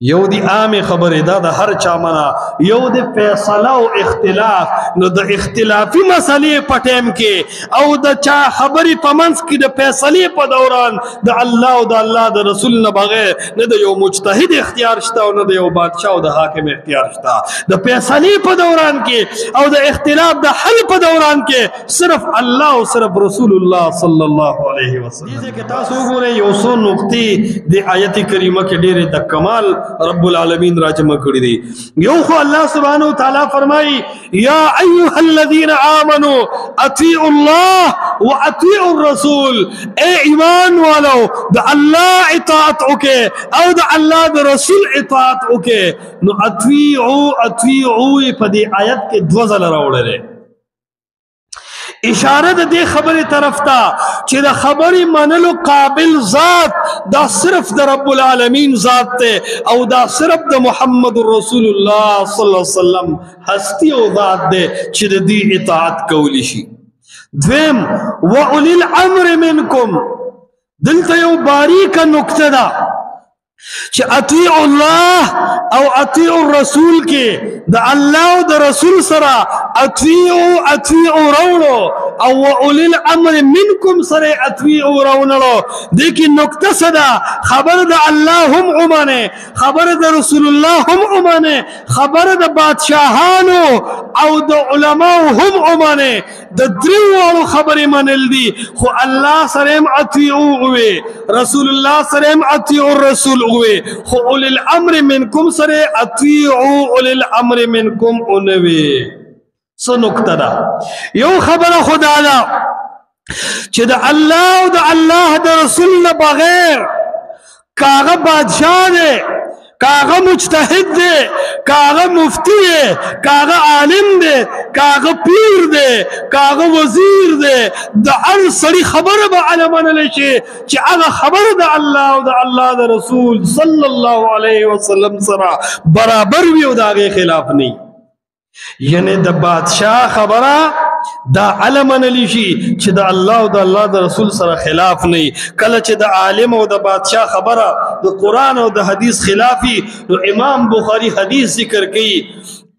یو دی عام خبره دا د هر چا منا یو دی فیصله او اختلاف نو د اختلافي مسلې په ټیم کې او د چا خبرې په منځ کې د فیصلې په دوران د الله او د الله د رسول نه بغیر نه د یو مجتهد اختیار شته او نه د یو بادشاه او د حاکم اختیار شته د فیصلې په دوران کې او د اختلاف د حل په دوران کې صرف الله او صرف رسول الله صلی الله علیه وسلم دې کې تاسو وګورئ یو څو نقطې د آیت کریمه کې ډېرې د کمال رب العالمین راجمع کړی دی یو خو الله سبحانه وتعالی فرمایي یا ایها الذین آمنوا اطیعوا الله واطیعوا الرسول اے ایمان والو د الله اطاعت وکړه او د الله د رسول اطاعت وکړه نو اطیعوا په دې آیت کې دوه ځله راوړل اشاره د دې خبره طرف ته چې د خبرې منلو قابل ذات دا صرف د رب العالمین ذات ته او دا صرف د محمد رسول الله صلی الله علیه وسلم هستی او ذات ده چې د دې اطاعت کولی شي دویم واولی الامر منکم دلته یو باریکه نکته ده چې اطیع الله او اطیع الرسول کې د الله او د رسول سره اطیع راوړو او اولی الامر منکم سره اطیع راوړو دغه نقطه صدا خبر د الله هم اومانه خبر د رسول الله هم اومانه خبر د بادشاہانو او د علماو هم اومانه د دریوالو خبرې منل دي خو الله سره اطیع وي رسول الله سره اطیع الرسول خو اولی الامر منکم سره اطیعوا اولی الامر منکم اونوی سو نکته ده یو خبره خدا ده چې د الله او د الله د رسول نه بغیر کاغه بادشاہ ده کاغه مجتهد ده کاغه مفتی ده کاغه عالم ده کاغه پیر ده کاغه وزیر ده د هر سړي خبره به علمانه شي چې هغه خبره د الله او د الله د رسول صلی الله علیه وسلم سره برابر وي او د هغه خلاف نه یعنی د بادشاہ خبره دا علمانه شي چې د الله او د الله د رسول سره خلاف نه کله چې د عالم او د بادشاہ خبره د قرآن او د حدیث خلافی نو امام بخاری حدیث ذکر کړي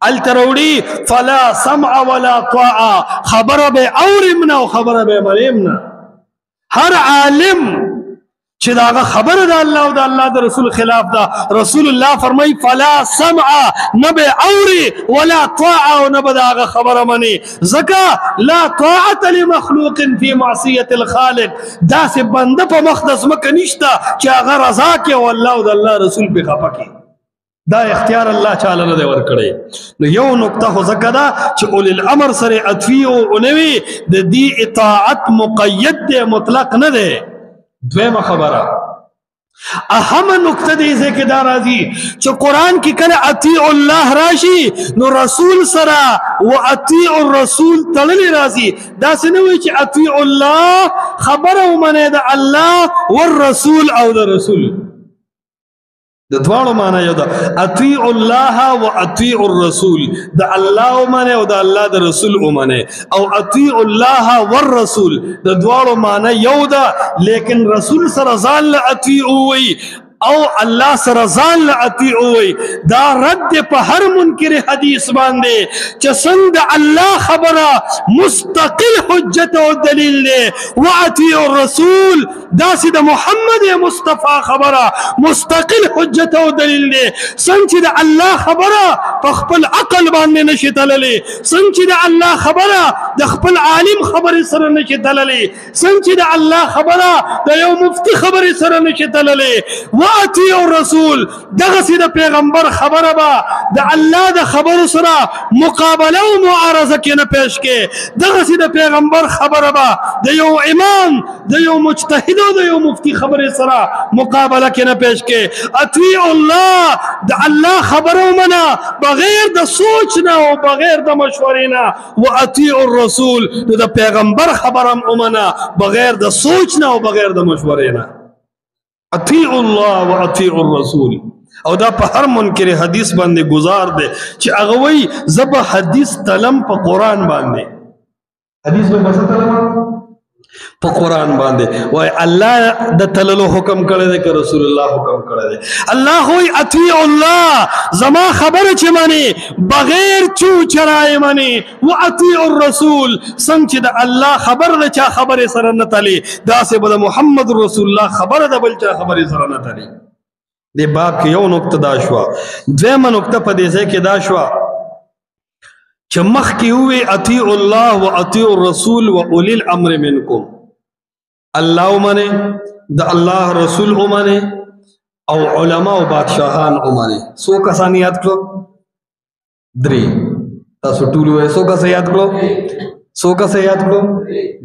التروڑی فلا سمع ولا طاعه خبره به اورمنا او خبره به مرمنا هر عالم چې دا خبره د الله او د الله د رسول خلاف ده رسول الله فرمای فلا سمع نبه اوري ولا طاعه او نبه دا خبره مني زکا لا طاعه لمخلوق في معصيه الخالق دا سه بنده په مقدس مکه نشته چې هغه رضا کې او الله او د الله رسول په خپه کې دا اختیار الله تعالی نه ورکړي نو یو نقطه خو زکه ده چې اول الامر سره اطیع او نوي د دې اطاعت مقید ده مطلق نه ده دویمه خبره اهم نقطه دې ذکر دا راځي چې قران کې کله اطیع الله راشي نو رسول سره او اطیع الرسول تړلې راځي دا څنګه وي چې اطیع الله خبره ومنه د الله والرسول او د رسول د دوانو معنی یو ده اطیع الله و اطیع الرسول د الله ومنه او د الله د رسول ومنه او اطیع الله والرسول د دوانو معنی یو ده لیکن رسول سره ځان له اطیع وي او الله سره ځان له اطیع وي دا رد په هر منکر حدیث باندې چې څنګه الله خبره مستقل حجت او دلیل له واطیع الرسول دا سید محمد مصطفی خبره مستقل حجت او دلیل له څنګه د الله خبره په خپل عقل باندې نشي تللی څنګه د الله خبره د خپل عالم خبره سره نشي تللی څنګه د الله خبره د یو مفتی خبره سره نشي تللی اطیع الرسول دغه سید پیغمبر خبره با د الله د خبرو سره مقابله او معارضه کې نه پیش کې دغه سید پیغمبر خبره با د یو امام د یو مجتهد او د یو مفتی خبره سره مقابله کې نه پیش کې اطیع الله د الله خبره ومنه بغیر د سوچ نه او بغیر د مشورې نه او اطیع الرسول د پیغمبر خبره ومنه بغیر د سوچ نه او بغیر د مشورې نه اطیع الله و اطیع الرسول او دا په هر منکر حدیث باندې گزار دی چې هغه وایي زه به حدیث تلم په قرآن باندې حدیث به بس تلم په قرآن باندې وای الله د تللو حکم کړی دی که رسول الله حکم کړی دی؟ الله وای اطیع الله، زما خبره چې منی بغیر چو چرای منی، و اطیع الرسول، څنګه چې د الله خبر د چا خبره سره نه تلی داسې به د محمد رسول الله خبره د بل چا خبره سره نه تلی. دې باب کې یو نقطه دا شوه. دویمه نقطه په دې ځای کې دا شوه چې مخکې ووی اطیع الله و اطیع الرسول و اولی الامر منکم، الله ومنه، د الله رسول ومنه، او علماء او بادشاہان ومنه. څو کسان یاد کړو؟ درې. تاسو ټول وایي څو کس یاد کړو؟ څو کس یاد کړو؟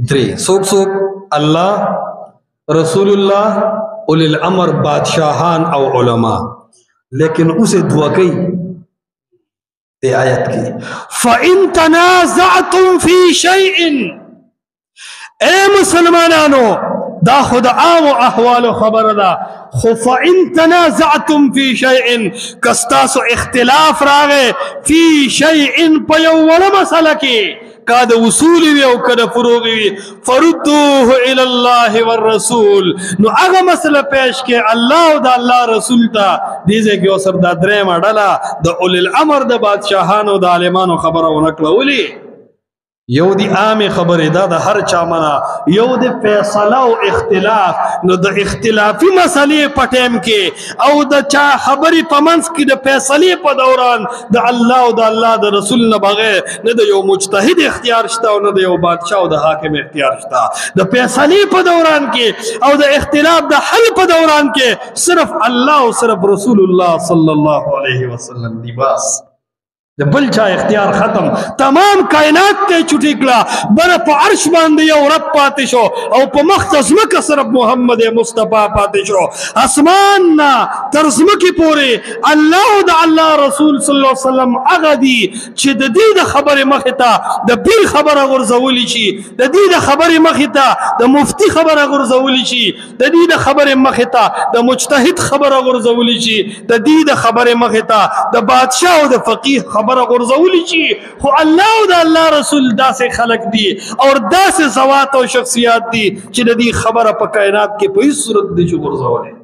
درې. څوک؟ الله، رسول الله، اولی الامر، بادشاہان او علماء. لیکن اسے دعا کئی دے آیت کی فَإِن تَنَازَعْتُمْ فِي شَيْءٍ، اے مسلمانانو دا خود عام احوال خبر دا خو فَإِن تَنَازَعْتُمْ فِي شَيْءٍ، کستاسو اختلاف راغے فی شیئن پیوڑا مسئلہ کی کا دا وصولی وی او کا دا فروغی وی فردوه الاللہ والرسول، نو اگا مسئلہ پیش کے اللہ و دا اللہ رسول تا دیزے کی اثر دا درم اڈالا دا اولی الامر دا بادشاہان و دا عالمان خبر و نکلا اولی یو دی عام خبر دا دا ہر چا منا، یو دی فیصلہ و اختلاف، نو دا اختلافی مسئلے پا ٹیم کے او دا چا خبری پا منس کی دا فیصلے پا دوران دا اللہ و دا اللہ دا رسول نبغیر نا دا یو مجتہد اختیار شتا و نا دا یو بادشاہ و دا حاکم اختیار شتا. دا فیصلے پا دوران کے او دا اختلاف دا حل پا دوران کے صرف اللہ و صرف رسول اللہ صلی اللہ علیہ وسلم دی باس. بل چا اختیار ختم، تمام کائنات تے چھٹی کلا بنا پا عرش باندے یو رب پاتے شو او پا مختصمک صرف محمد مصطفیٰ پاتے شو. اسمان نا ترزمکی پورے اللہ دا اللہ رسول صلی اللہ علیہ وسلم اگا دی چی دا دی دا خبر مختا دا پیر خبر غرزولی چی، دا دی دا خبر مختا دا مفتی خبر غرزولی چی، دا دی دا خبر مختا دا مجتہد خبر غرزولی چی، دا دی دا خبر مختا دا بادشاہ و دا فقیح خبر غرزولی چی. خو اللہ و دا اللہ رسول دا سے خلق دی اور دا سے ذوات و شخصیات دی چی دا دی خبر پا کائنات کے پئی صورت دی چو غرزولی.